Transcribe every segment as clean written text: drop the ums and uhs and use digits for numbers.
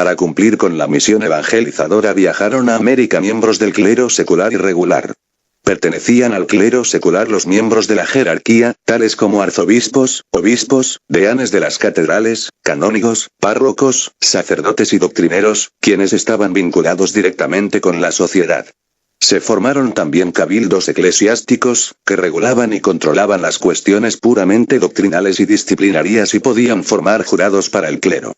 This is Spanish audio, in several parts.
Para cumplir con la misión evangelizadora viajaron a América miembros del clero secular y regular. Pertenecían al clero secular los miembros de la jerarquía, tales como arzobispos, obispos, deanes de las catedrales, canónigos, párrocos, sacerdotes y doctrineros, quienes estaban vinculados directamente con la sociedad. Se formaron también cabildos eclesiásticos, que regulaban y controlaban las cuestiones puramente doctrinales y disciplinarias y podían formar jurados para el clero.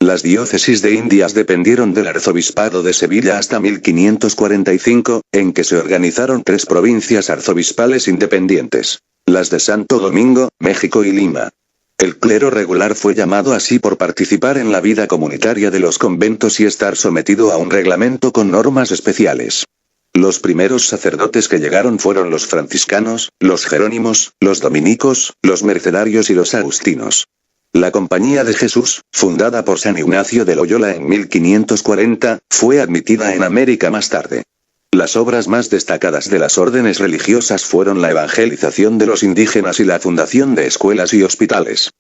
Las diócesis de Indias dependieron del arzobispado de Sevilla hasta 1545, en que se organizaron 3 provincias arzobispales independientes: las de Santo Domingo, México y Lima. El clero regular fue llamado así por participar en la vida comunitaria de los conventos y estar sometido a un reglamento con normas especiales. Los primeros sacerdotes que llegaron fueron los franciscanos, los jerónimos, los dominicos, los mercedarios y los agustinos. La Compañía de Jesús, fundada por San Ignacio de Loyola en 1540, fue admitida en América más tarde. Las obras más destacadas de las órdenes religiosas fueron la evangelización de los indígenas y la fundación de escuelas y hospitales.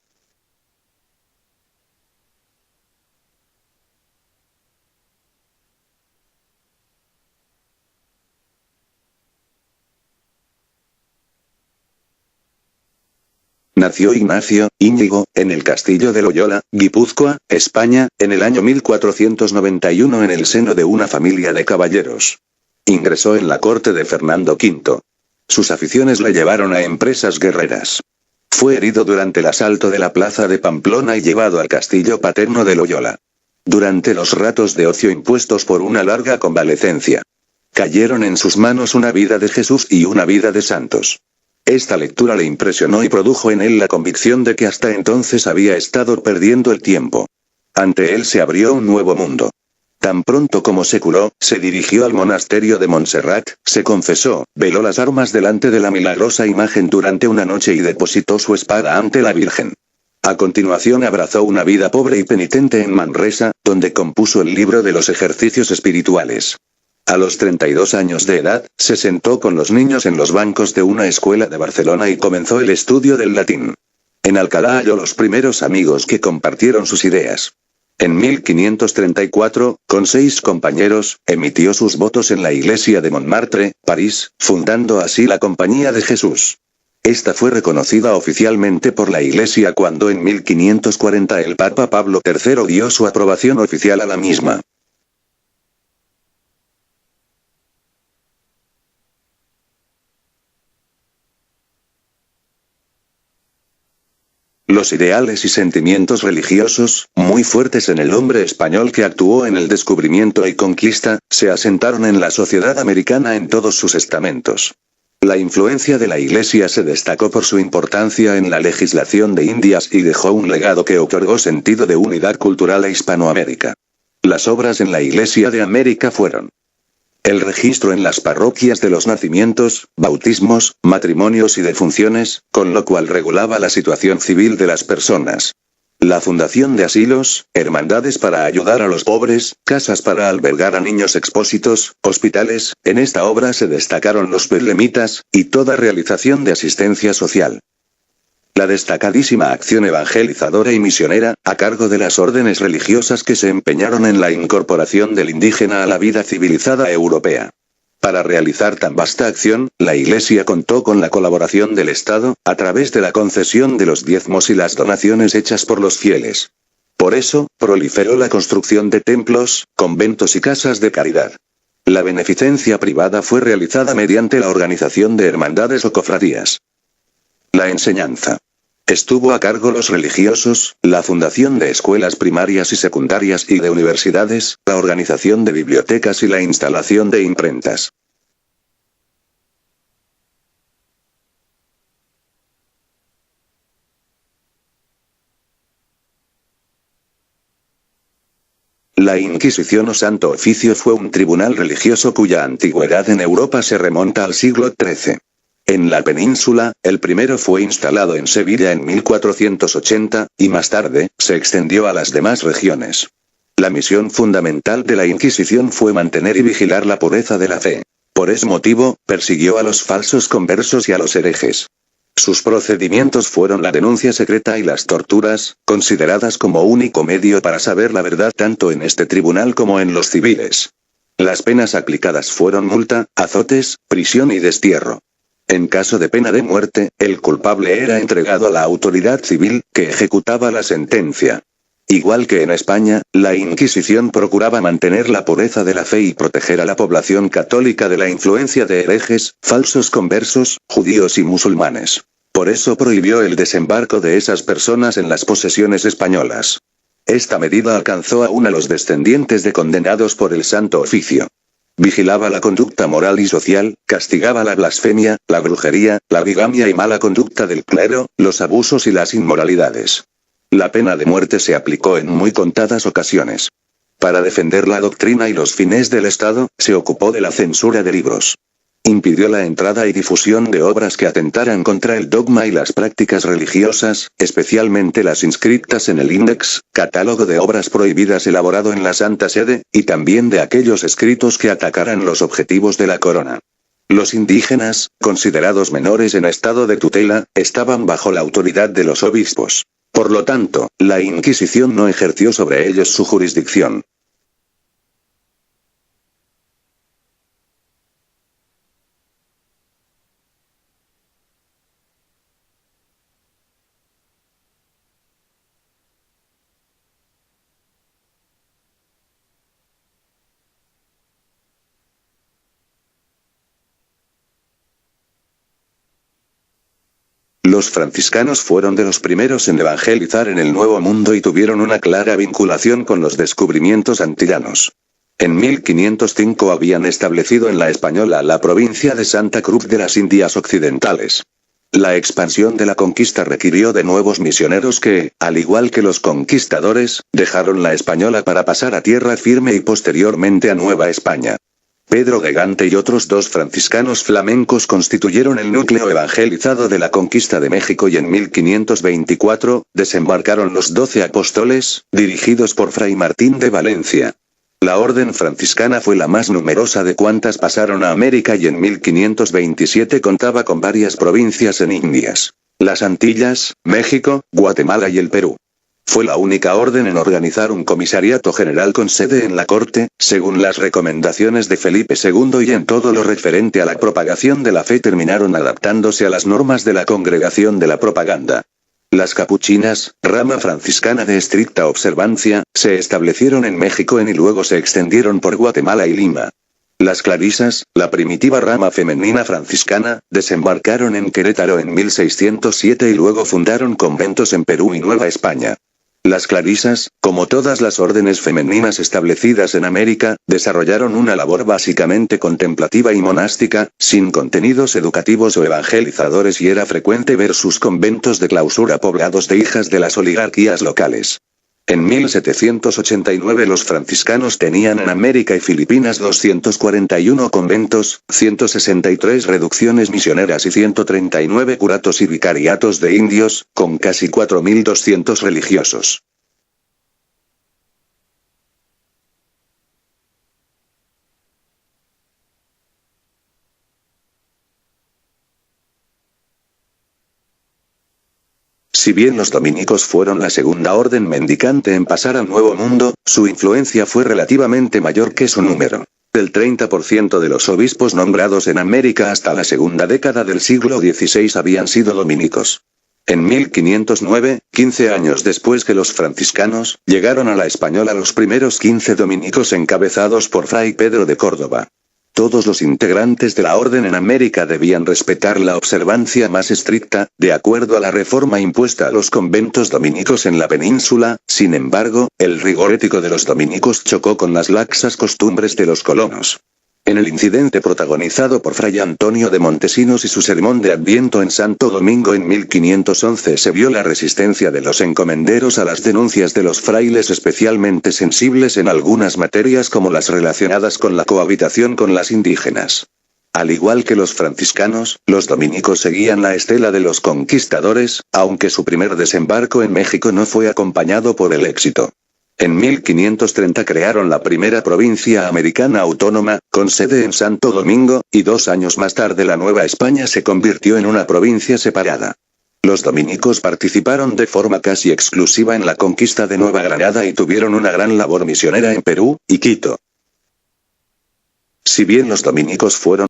Nació Ignacio, Íñigo, en el castillo de Loyola, Guipúzcoa, España, en el año 1491 en el seno de una familia de caballeros. Ingresó en la corte de Fernando V. Sus aficiones le llevaron a empresas guerreras. Fue herido durante el asalto de la plaza de Pamplona y llevado al castillo paterno de Loyola. Durante los ratos de ocio impuestos por una larga convalecencia, cayeron en sus manos una vida de Jesús y una vida de santos. Esta lectura le impresionó y produjo en él la convicción de que hasta entonces había estado perdiendo el tiempo. Ante él se abrió un nuevo mundo. Tan pronto como se curó, se dirigió al monasterio de Montserrat, se confesó, veló las armas delante de la milagrosa imagen durante una noche y depositó su espada ante la Virgen. A continuación abrazó una vida pobre y penitente en Manresa, donde compuso el libro de los ejercicios espirituales. A los 32 años de edad, se sentó con los niños en los bancos de una escuela de Barcelona y comenzó el estudio del latín. En Alcalá halló los primeros amigos que compartieron sus ideas. En 1534, con 6 compañeros, emitió sus votos en la iglesia de Montmartre, París, fundando así la Compañía de Jesús. Esta fue reconocida oficialmente por la Iglesia cuando en 1540 el Papa Pablo III dio su aprobación oficial a la misma. Los ideales y sentimientos religiosos, muy fuertes en el hombre español que actuó en el descubrimiento y conquista, se asentaron en la sociedad americana en todos sus estamentos. La influencia de la Iglesia se destacó por su importancia en la legislación de Indias y dejó un legado que otorgó sentido de unidad cultural a Hispanoamérica. Las obras en la Iglesia de América fueron: el registro en las parroquias de los nacimientos, bautismos, matrimonios y defunciones, con lo cual regulaba la situación civil de las personas. La fundación de asilos, hermandades para ayudar a los pobres, casas para albergar a niños expósitos, hospitales, en esta obra se destacaron los betlemitas, y toda realización de asistencia social. La destacadísima acción evangelizadora y misionera, a cargo de las órdenes religiosas que se empeñaron en la incorporación del indígena a la vida civilizada europea. Para realizar tan vasta acción, la Iglesia contó con la colaboración del Estado, a través de la concesión de los diezmos y las donaciones hechas por los fieles. Por eso, proliferó la construcción de templos, conventos y casas de caridad. La beneficencia privada fue realizada mediante la organización de hermandades o cofradías. La enseñanza. Estuvo a cargo los religiosos, la fundación de escuelas primarias y secundarias y de universidades, la organización de bibliotecas y la instalación de imprentas. La Inquisición o Santo Oficio fue un tribunal religioso cuya antigüedad en Europa se remonta al siglo XIII. En la península, el primero fue instalado en Sevilla en 1480, y más tarde, se extendió a las demás regiones. La misión fundamental de la Inquisición fue mantener y vigilar la pureza de la fe. Por ese motivo, persiguió a los falsos conversos y a los herejes. Sus procedimientos fueron la denuncia secreta y las torturas, consideradas como único medio para saber la verdad tanto en este tribunal como en los civiles. Las penas aplicadas fueron multa, azotes, prisión y destierro. En caso de pena de muerte, el culpable era entregado a la autoridad civil, que ejecutaba la sentencia. Igual que en España, la Inquisición procuraba mantener la pureza de la fe y proteger a la población católica de la influencia de herejes, falsos conversos, judíos y musulmanes. Por eso prohibió el desembarco de esas personas en las posesiones españolas. Esta medida alcanzó aún a los descendientes de condenados por el Santo Oficio. Vigilaba la conducta moral y social, castigaba la blasfemia, la brujería, la bigamia y mala conducta del clero, los abusos y las inmoralidades. La pena de muerte se aplicó en muy contadas ocasiones. Para defender la doctrina y los fines del Estado, se ocupó de la censura de libros. Impidió la entrada y difusión de obras que atentaran contra el dogma y las prácticas religiosas, especialmente las inscritas en el Índex, catálogo de obras prohibidas elaborado en la Santa Sede, y también de aquellos escritos que atacaran los objetivos de la corona. Los indígenas, considerados menores en estado de tutela, estaban bajo la autoridad de los obispos. Por lo tanto, la Inquisición no ejerció sobre ellos su jurisdicción. Los franciscanos fueron de los primeros en evangelizar en el Nuevo Mundo y tuvieron una clara vinculación con los descubrimientos antillanos. En 1505 habían establecido en la Española la provincia de Santa Cruz de las Indias Occidentales. La expansión de la conquista requirió de nuevos misioneros que, al igual que los conquistadores, dejaron la Española para pasar a tierra firme y posteriormente a Nueva España. Pedro de Gante y otros 2 franciscanos flamencos constituyeron el núcleo evangelizado de la conquista de México y en 1524, desembarcaron los 12 apóstoles, dirigidos por Fray Martín de Valencia. La orden franciscana fue la más numerosa de cuantas pasaron a América y en 1527 contaba con varias provincias en Indias: las Antillas, México, Guatemala y el Perú. Fue la única orden en organizar un comisariato general con sede en la corte, según las recomendaciones de Felipe II, y en todo lo referente a la propagación de la fe terminaron adaptándose a las normas de la Congregación de la Propaganda. Las capuchinas, rama franciscana de estricta observancia, se establecieron en México y luego se extendieron por Guatemala y Lima. Las clarisas, la primitiva rama femenina franciscana, desembarcaron en Querétaro en 1607 y luego fundaron conventos en Perú y Nueva España. Las clarisas, como todas las órdenes femeninas establecidas en América, desarrollaron una labor básicamente contemplativa y monástica, sin contenidos educativos o evangelizadores, y era frecuente ver sus conventos de clausura poblados de hijas de las oligarquías locales. En 1789 los franciscanos tenían en América y Filipinas 241 conventos, 163 reducciones misioneras y 139 curatos y vicariatos de indios, con casi 4.200 religiosos. Si bien los dominicos fueron la segunda orden mendicante en pasar al Nuevo Mundo, su influencia fue relativamente mayor que su número. El 30% de los obispos nombrados en América hasta la segunda década del siglo XVI habían sido dominicos. En 1509, 15 años después que los franciscanos, llegaron a la Española los primeros 15 dominicos encabezados por Fray Pedro de Córdoba. Todos los integrantes de la orden en América debían respetar la observancia más estricta, de acuerdo a la reforma impuesta a los conventos dominicos en la península. Sin embargo, el rigor ético de los dominicos chocó con las laxas costumbres de los colonos. En el incidente protagonizado por Fray Antonio de Montesinos y su sermón de Adviento en Santo Domingo en 1511 se vio la resistencia de los encomenderos a las denuncias de los frailes, especialmente sensibles en algunas materias como las relacionadas con la cohabitación con las indígenas. Al igual que los franciscanos, los dominicos seguían la estela de los conquistadores, aunque su primer desembarco en México no fue acompañado por el éxito. En 1530 crearon la primera provincia americana autónoma, con sede en Santo Domingo, y 2 años más tarde la Nueva España se convirtió en una provincia separada. Los dominicos participaron de forma casi exclusiva en la conquista de Nueva Granada y tuvieron una gran labor misionera en Perú y Quito. Si bien los dominicos fueron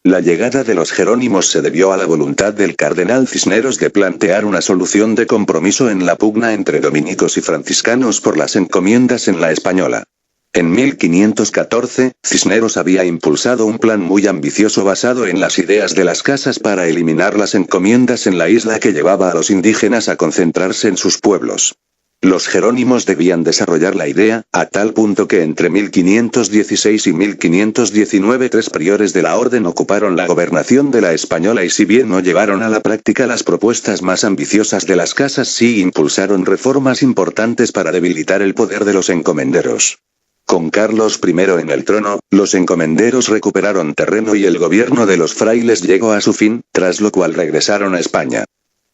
la llegada de los jerónimos se debió a la voluntad del cardenal Cisneros de plantear una solución de compromiso en la pugna entre dominicos y franciscanos por las encomiendas en la Española. En 1514, Cisneros había impulsado un plan muy ambicioso basado en las ideas de las casas para eliminar las encomiendas en la isla que llevaba a los indígenas a concentrarse en sus pueblos. Los jerónimos debían desarrollar la idea, a tal punto que entre 1516 y 1519 3 priores de la orden ocuparon la gobernación de la Española y si bien no llevaron a la práctica las propuestas más ambiciosas de las casas sí impulsaron reformas importantes para debilitar el poder de los encomenderos. Con Carlos I en el trono, los encomenderos recuperaron terreno y el gobierno de los frailes llegó a su fin, tras lo cual regresaron a España.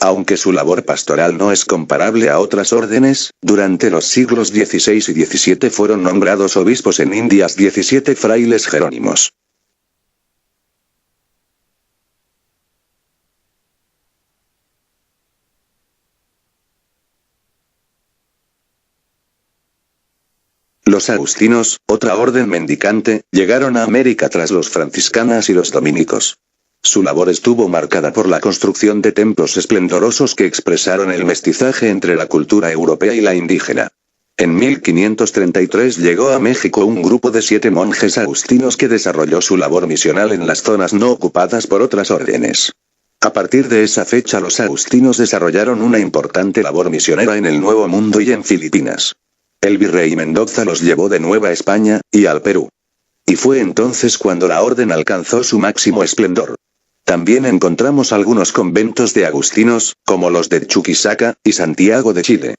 Aunque su labor pastoral no es comparable a otras órdenes, durante los siglos XVI y XVII fueron nombrados obispos en Indias 17 frailes jerónimos. Los agustinos, otra orden mendicante, llegaron a América tras los franciscanos y los dominicos. Su labor estuvo marcada por la construcción de templos esplendorosos que expresaron el mestizaje entre la cultura europea y la indígena. En 1533 llegó a México un grupo de 7 monjes agustinos que desarrolló su labor misional en las zonas no ocupadas por otras órdenes. A partir de esa fecha los agustinos desarrollaron una importante labor misionera en el Nuevo Mundo y en Filipinas. El virrey Mendoza los llevó de Nueva España, y al Perú. Y fue entonces cuando la orden alcanzó su máximo esplendor. También encontramos algunos conventos de agustinos, como los de Chuquisaca, y Santiago de Chile.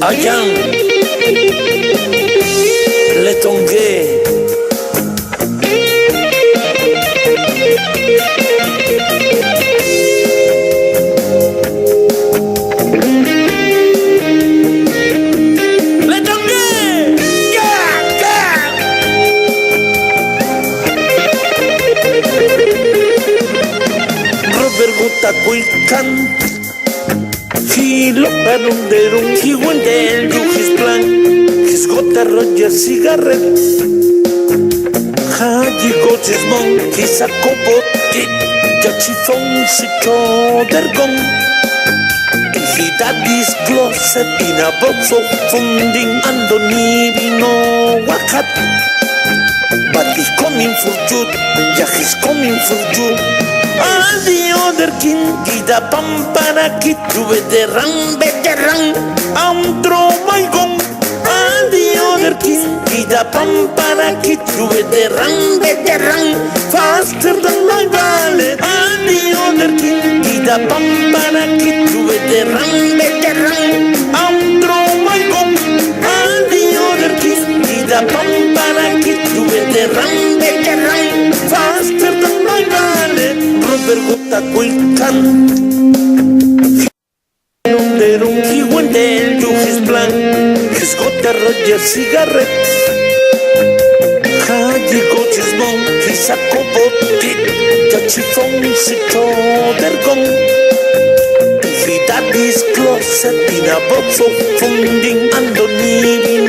Ayam, le tongué. Le tongué. Robert Gota Cuican. Hilo Barunderun, he went there to his plan. He's got a Roger cigarette. He got his monk, he's a cobot kid. Jachifon, Sikodergon. He had his closet in a box of funding. Andoni vino wakat. But he's coming for you, yeah, he's coming for you. All the other king, Gida Pampana, Kid, veteran, I'm throw my gun. All the other king, Gida Pampana, Kid, veteran, faster than my ballet. All the other king, Gida Pampana, Kid, veteran, I'm throw my gun. All the other king, Gida Pampana, Kid, veteran, faster than my ballet. Robert Gota Cuican. He went there to his plan. He's Potter Roger Cigarette. Llegó chismón, y sacó botín, ya chifón se echó vergón. Daddy's closet, in a box of funding, Andoni vino.